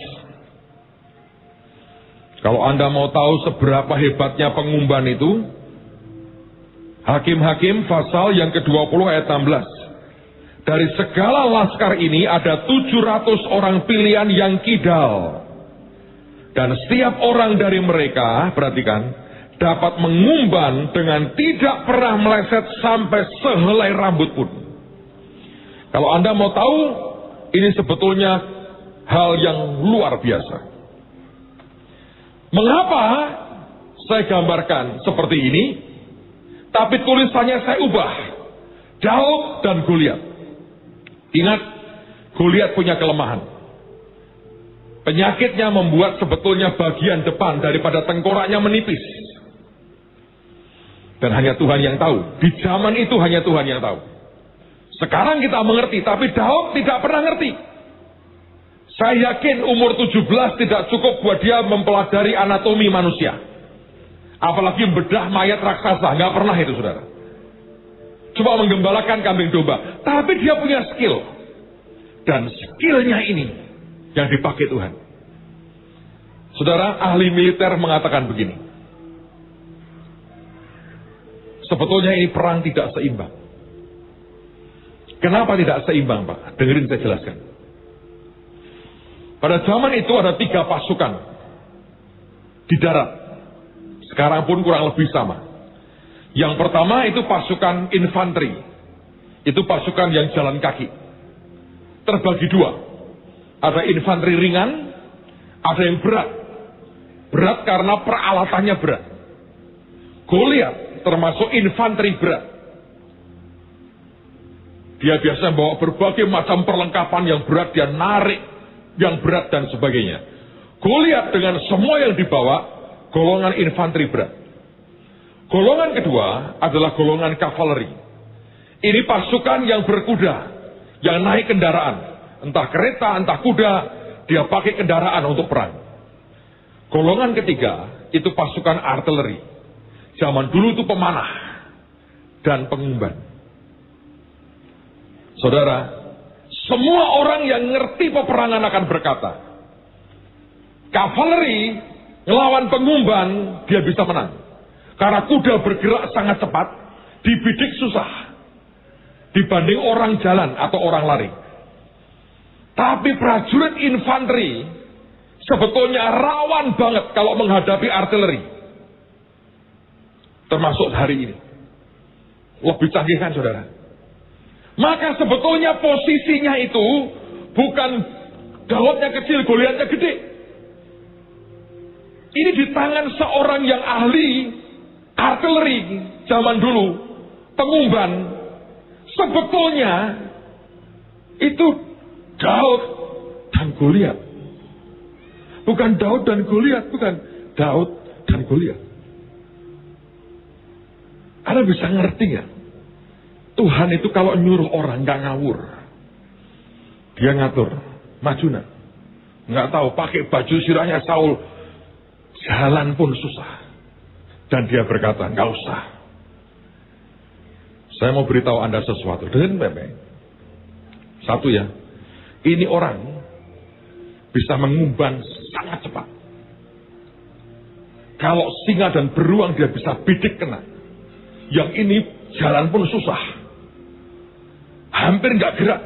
Kalau Anda mau tahu seberapa hebatnya pengumban itu, Hakim-Hakim pasal yang ke-20 ayat 16. Dari segala laskar ini ada 700 orang pilihan yang kidal. Dan setiap orang dari mereka, perhatikan, dapat mengumban dengan tidak pernah meleset sampai sehelai rambut pun. Kalau Anda mau tahu, ini sebetulnya hal yang luar biasa. Mengapa saya gambarkan seperti ini, tapi tulisannya saya ubah. Daud dan Goliat. Ingat, Goliat punya kelemahan. Penyakitnya membuat sebetulnya bagian depan daripada tengkoraknya menipis. Dan hanya Tuhan yang tahu. Di zaman itu hanya Tuhan yang tahu. Sekarang kita mengerti, tapi Daud tidak pernah ngerti. Saya yakin umur 17 tidak cukup buat dia mempelajari anatomi manusia. Apalagi bedah mayat raksasa, nggak pernah itu saudara. Coba menggembalakan kambing domba. Tapi dia punya skill. Dan skillnya ini yang dipakai Tuhan. Saudara, ahli militer mengatakan begini. Sebetulnya ini perang tidak seimbang. Kenapa tidak seimbang, Pak? Dengerin saya jelaskan. Pada zaman itu ada 3 pasukan di darat. Sekarang pun kurang lebih sama. Yang pertama itu pasukan infanteri. Itu pasukan yang jalan kaki. Terbagi 2. Ada infanteri ringan, ada yang berat. Berat karena peralatannya berat. Goliat termasuk infanteri berat. Dia biasa bawa berbagai macam perlengkapan yang berat, dia narik yang berat dan sebagainya. Goliat dengan semua yang dibawa, golongan infanteri berat. Golongan kedua adalah golongan kavaleri. Ini pasukan yang berkuda, yang naik kendaraan. Entah kereta, entah kuda, dia pakai kendaraan untuk perang. Golongan ketiga, itu pasukan artileri. Zaman dulu itu pemanah dan pengumban. Saudara, semua orang yang ngerti peperangan akan berkata, kavaleri ngelawan pengumban, dia bisa menang. Karena kuda bergerak sangat cepat, dibidik susah dibanding orang jalan atau orang lari. Tapi prajurit infanteri sebetulnya rawan banget kalau menghadapi artileri. Termasuk hari ini. Lebih canggih kan, saudara? Maka sebetulnya posisinya itu bukan Daudnya kecil, Goliatnya gede. Ini di tangan seorang yang ahli artileri zaman dulu, pengumban. Sebetulnya itu Daud dan Goliat. Bukan Daud dan Goliat, bukan Daud dan Goliat. Anda bisa ngerti nggak? Tuhan itu kalau nyuruh orang nggak ngawur. Dia ngatur, maju nak. Nggak tahu pakai baju sirahnya Saul, jalan pun susah. Dan dia berkata, nggak usah. Saya mau beritahu Anda sesuatu. Dengan baik-baik. Satu ya, ini orang bisa mengumban sangat cepat. Kalau singa dan beruang dia bisa bidik kena. Yang ini jalan pun susah. Hampir nggak gerak.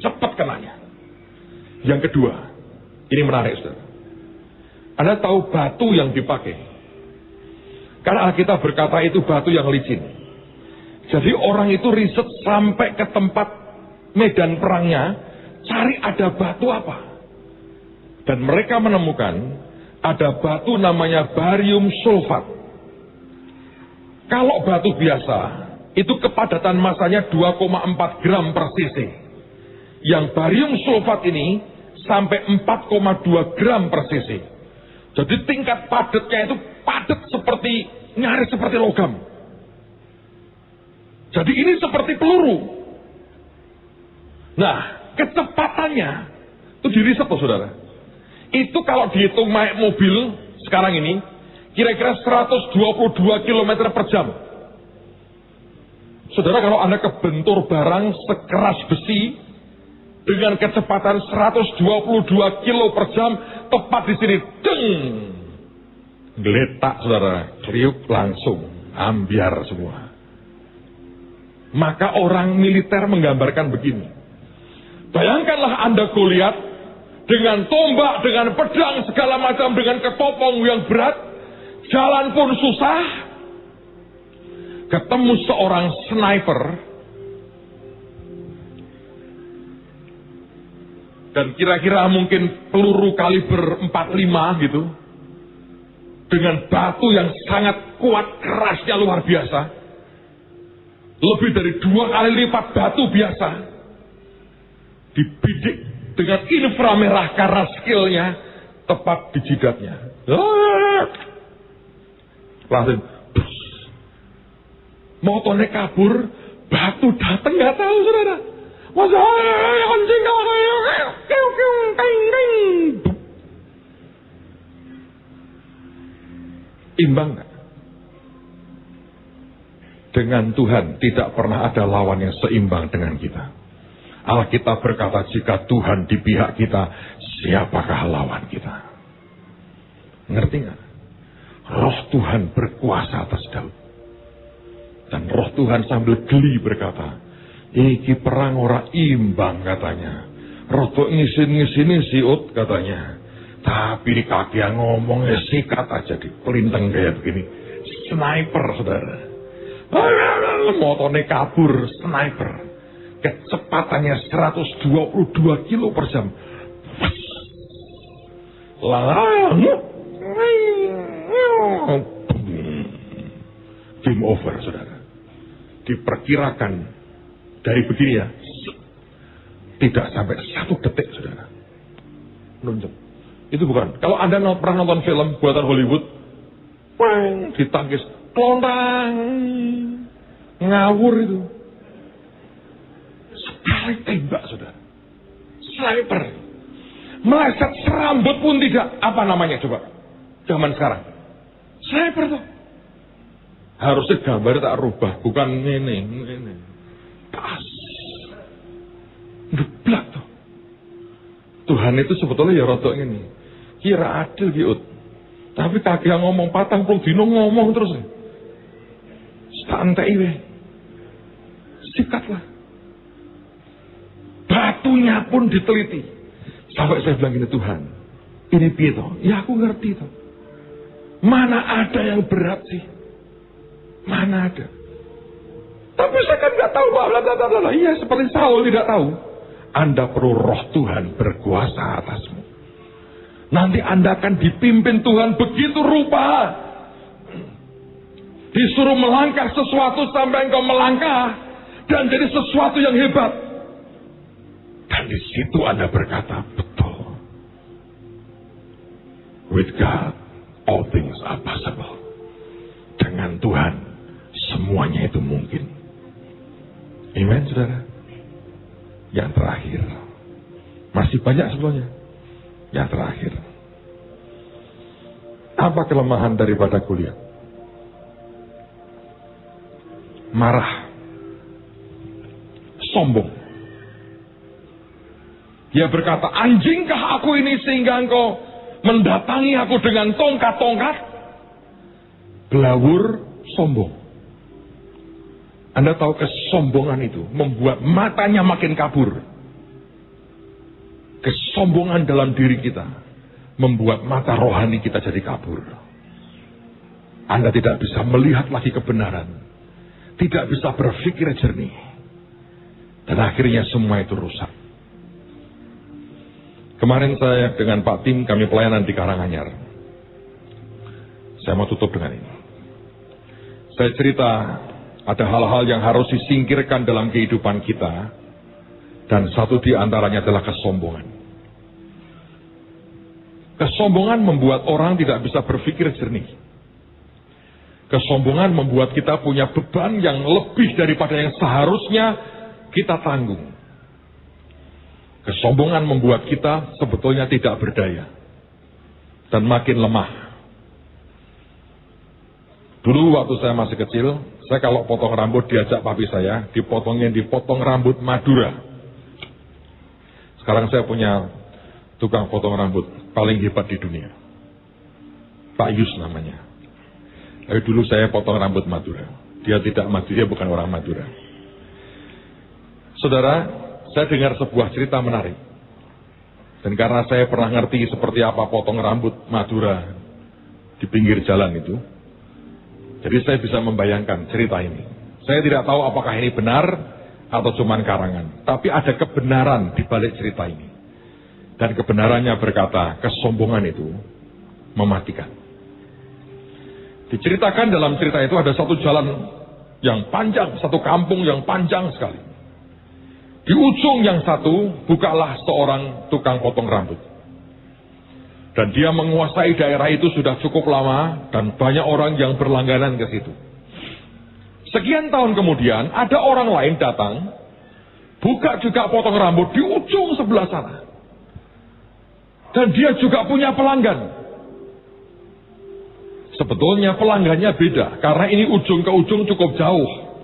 Cepat kenanya. Yang kedua, ini menarik, saudara. Anda tahu batu yang dipakai. Karena Alkitab berkata itu batu yang licin. Jadi orang itu riset sampai ke tempat medan perangnya, cari ada batu apa. Dan mereka menemukan ada batu namanya barium sulfat. Kalau batu biasa, itu kepadatan masanya 2,4 gram per cc. Yang barium sulfat ini sampai 4,2 gram per cc. Jadi tingkat padatnya itu padat seperti, nyaris seperti logam. Jadi ini seperti peluru. Nah, kecepatannya, itu diriset loh saudara. Itu kalau dihitung naik mobil sekarang ini, kira-kira 122 km per jam. Saudara, kalau Anda kebentur barang sekeras besi dengan kecepatan 122 kilo per jam, tepat di sini, deng, geletak saudara, kriuk langsung, ambiar semua. Maka orang militer menggambarkan begini. Bayangkanlah Anda Goliat dengan tombak, dengan pedang segala macam, dengan ketopong yang berat, jalan pun susah. Ketemu seorang sniper dan kira-kira mungkin peluru kaliber 45 gitu, dengan batu yang sangat kuat, kerasnya luar biasa, lebih dari 2 kali lipat batu biasa, dibidik dengan inframerah karena skillnya tepat di jidatnya. Langsung motornya kabur, batu datang nggak tahu saudara. Masa anjing imbang nggak? Dengan Tuhan tidak pernah ada lawan yang seimbang dengan kita. Alkitab berkata, jika Tuhan di pihak kita, siapakah lawan kita? Ngerti nggak? Roh Tuhan berkuasa atas Daud. Dan roh Tuhan sambil geli berkata, iki perang ora imbang katanya. Roto ngisin-ngisini siut katanya. Tapi kaki yang ngomongnya sikat aja di pelintang kayak begini. Sniper saudara. Motornya kabur sniper. Kecepatannya 122 kilo per jam. Game over saudara. Diperkirakan dari begini ya, tidak sampai 1 detik saudara. Nunjuk. Itu bukan. Kalau Anda pernah nonton film buatan Hollywood, ditangkis, kelontang, ngawur itu. Sekali tembak saudara. Sniper. Meleset serambut pun tidak. Apa namanya coba? Zaman sekarang. Sniper tuh. Harusnya gambar tak rubah. Bukan ini. Pas. Geblak tuh. Tuhan itu sebetulnya ya rotok ini. Kira adil giut. Tapi kagak ngomong 40 dino ngomong terus. Santai weh. Sikatlah. Batunya pun diteliti. Sampai saya bilang gini, Tuhan, ini piye toh? Ya aku ngerti toh. Mana ada yang berat sih? Mana ada? Tapi saya kan nggak tahu bahwa iya seperti Saul tidak tahu. Anda perlu roh Tuhan berkuasa atasmu. Nanti Anda akan dipimpin Tuhan begitu rupa. Disuruh melangkah sesuatu sampai engkau melangkah dan jadi sesuatu yang hebat. Dan di situ Anda berkata, betul. With God, all things are possible. Dengan Tuhan, semuanya itu mungkin. Amen, saudara. Yang terakhir, masih banyak sebelumnya. Yang terakhir, apa kelemahan daripada Goliat? Marah, sombong. Dia berkata, anjingkah aku ini sehingga engkau mendatangi aku dengan tongkat-tongkat? Belawur, sombong. Anda tahu kesombongan itu membuat matanya makin kabur. Kesombongan dalam diri kita membuat mata rohani kita jadi kabur. Anda tidak bisa melihat lagi kebenaran. Tidak bisa berpikir jernih. Dan akhirnya semua itu rusak. Kemarin saya dengan Pak Tim, kami pelayanan di Karanganyar. Saya mau tutup dengan ini. Saya cerita, ada hal-hal yang harus disingkirkan dalam kehidupan kita. Dan satu di antaranya adalah kesombongan. Kesombongan membuat orang tidak bisa berpikir jernih. Kesombongan membuat kita punya beban yang lebih daripada yang seharusnya kita tanggung. Kesombongan membuat kita sebetulnya tidak berdaya dan makin lemah. Dulu waktu saya masih kecil, saya kalau potong rambut diajak papi saya, dipotong rambut Madura. Sekarang saya punya tukang potong rambut paling hebat di dunia. Pak Yus namanya. Tapi dulu saya potong rambut Madura. Dia tidak Madura, dia bukan orang Madura. Saudara, saya dengar sebuah cerita menarik. Dan karena saya pernah ngerti seperti apa potong rambut Madura di pinggir jalan itu, jadi saya bisa membayangkan cerita ini. Saya tidak tahu apakah ini benar atau cuman karangan. Tapi ada kebenaran di balik cerita ini. Dan kebenarannya berkata, kesombongan itu mematikan. Diceritakan dalam cerita itu ada satu jalan yang panjang, satu kampung yang panjang sekali. Di ujung yang satu, bukalah seorang tukang potong rambut. Dan dia menguasai daerah itu sudah cukup lama, dan banyak orang yang berlangganan ke situ. Sekian tahun kemudian, ada orang lain datang, buka juga potong rambut di ujung sebelah sana. Dan dia juga punya pelanggan. Sebetulnya pelanggannya beda, karena ini ujung ke ujung cukup jauh.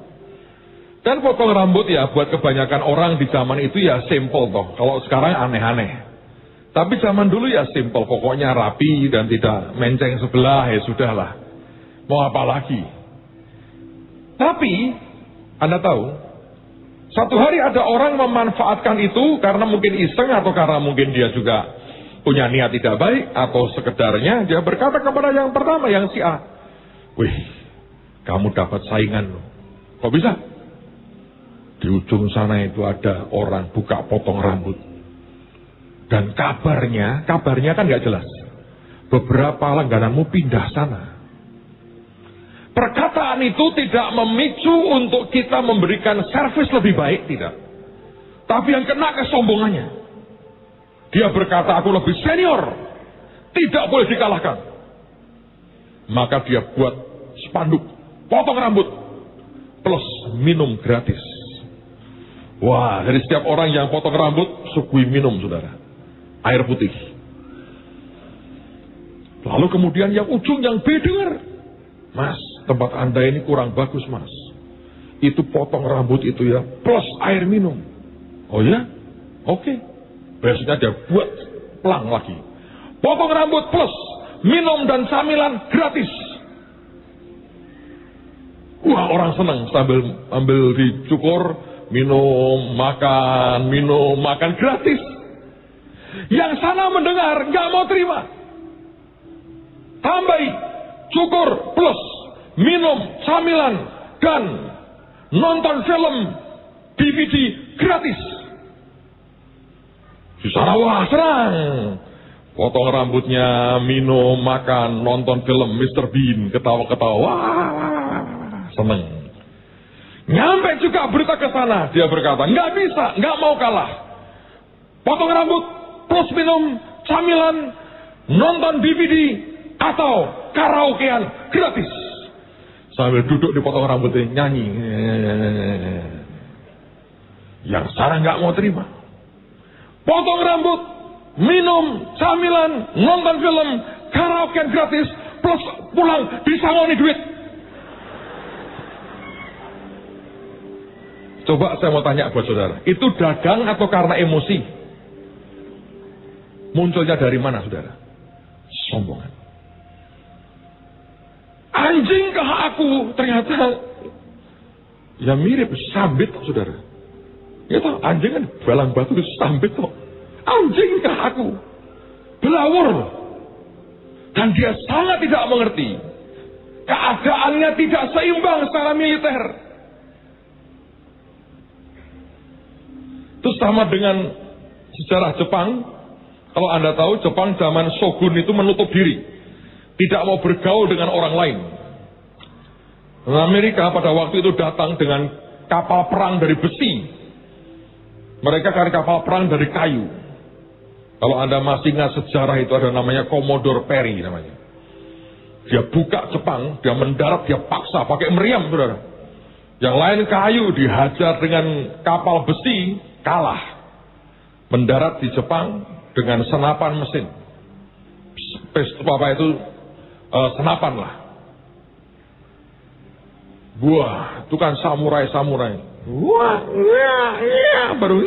Dan potong rambut ya buat kebanyakan orang di zaman itu ya simple toh. Kalau sekarang aneh-aneh. Tapi zaman dulu ya simple, pokoknya rapi dan tidak menceng sebelah, ya sudahlah. Mau apa lagi? Tapi, Anda tahu, satu hari ada orang memanfaatkan itu karena mungkin iseng atau karena mungkin dia juga punya niat tidak baik atau sekedarnya dia berkata kepada yang pertama, yang si A, "Wih, kamu dapat saingan loh. Kok bisa? Di ujung sana itu ada orang buka potong rambut. Dan kabarnya kan nggak jelas. Beberapa langgananmu pindah sana." Perkataan itu tidak memicu untuk kita memberikan servis lebih baik, tidak. Tapi yang kena kesombongannya. Dia berkata, "Aku lebih senior. Tidak boleh dikalahkan." Maka dia buat spanduk, potong rambut, plus minum gratis. Wah, dari setiap orang yang potong rambut, suguhi minum, saudara. Air putih. Lalu kemudian yang ujung, yang B dengar, "Mas, tempat Anda ini kurang bagus, Mas. Itu potong rambut itu ya, plus air minum." "Oh ya? Oke." Besoknya dia buat pelang lagi. Potong rambut plus minum dan camilan gratis. Wah, orang senang sambil ambil dicukur, minum, makan gratis. Yang sana mendengar, nggak mau terima. Tambahi, cukur plus minum, camilan, dan nonton film DVD gratis. Di sana wah serang. Potong rambutnya, minum, makan, nonton film Mr. Bean, ketawa-ketawa, wah, seneng. Nyampe juga berita ke sana, dia berkata, nggak bisa, nggak mau kalah. Potong rambut, plus minum, camilan, nonton DVD, atau karaokean gratis. Sambil duduk di potong rambutnya nyanyi. Yang sana nggak mau terima. Potong rambut, minum, camilan, nonton film, karaokean gratis, plus pulang disangoni duit. Coba saya mau tanya buat saudara, itu dagang atau karena emosi? Munculnya dari mana, saudara? Sombongan. Anjing kah aku? Ternyata ya mirip sambit, saudara. Ya toh, anjing kan balang batu itu sambit toh. Anjing kah aku? Belawur. Dan dia sangat tidak mengerti. Keadaannya tidak seimbang secara militer. Itu sama dengan sejarah Jepang. Kalau Anda tahu, Jepang zaman Shogun itu menutup diri. Tidak mau bergaul dengan orang lain. Amerika pada waktu itu datang dengan kapal perang dari besi. Mereka kan kapal perang dari kayu. Kalau Anda masih ingat sejarah itu ada namanya Commodore Perry namanya. Dia buka Jepang, dia mendarat, dia paksa pakai meriam, saudara. Yang lain kayu, dihajar dengan kapal besi, kalah. Mendarat di Jepang dengan senapan mesin. Apa itu? Senapan lah. Wah, itu kan samurai. Wah, baru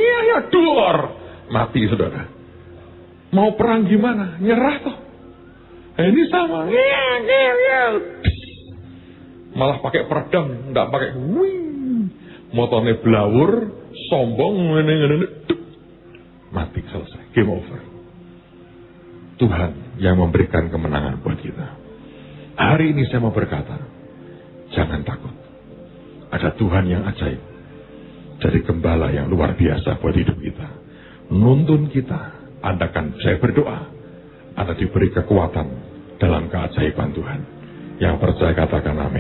dor. Mati, saudara. Mau perang gimana? Nyerah toh. Ini sama. Malah pakai peredam, enggak pakai. Motornya belawur, sombong, mati, selesai. Game over. Tuhan yang memberikan kemenangan buat kita. Hari ini saya mau berkata, jangan takut. Ada Tuhan yang ajaib. Jadi gembala yang luar biasa buat hidup kita. Nuntun kita. Anda kan, saya berdoa, Anda diberi kekuatan dalam keajaiban Tuhan. Yang percaya katakan amin.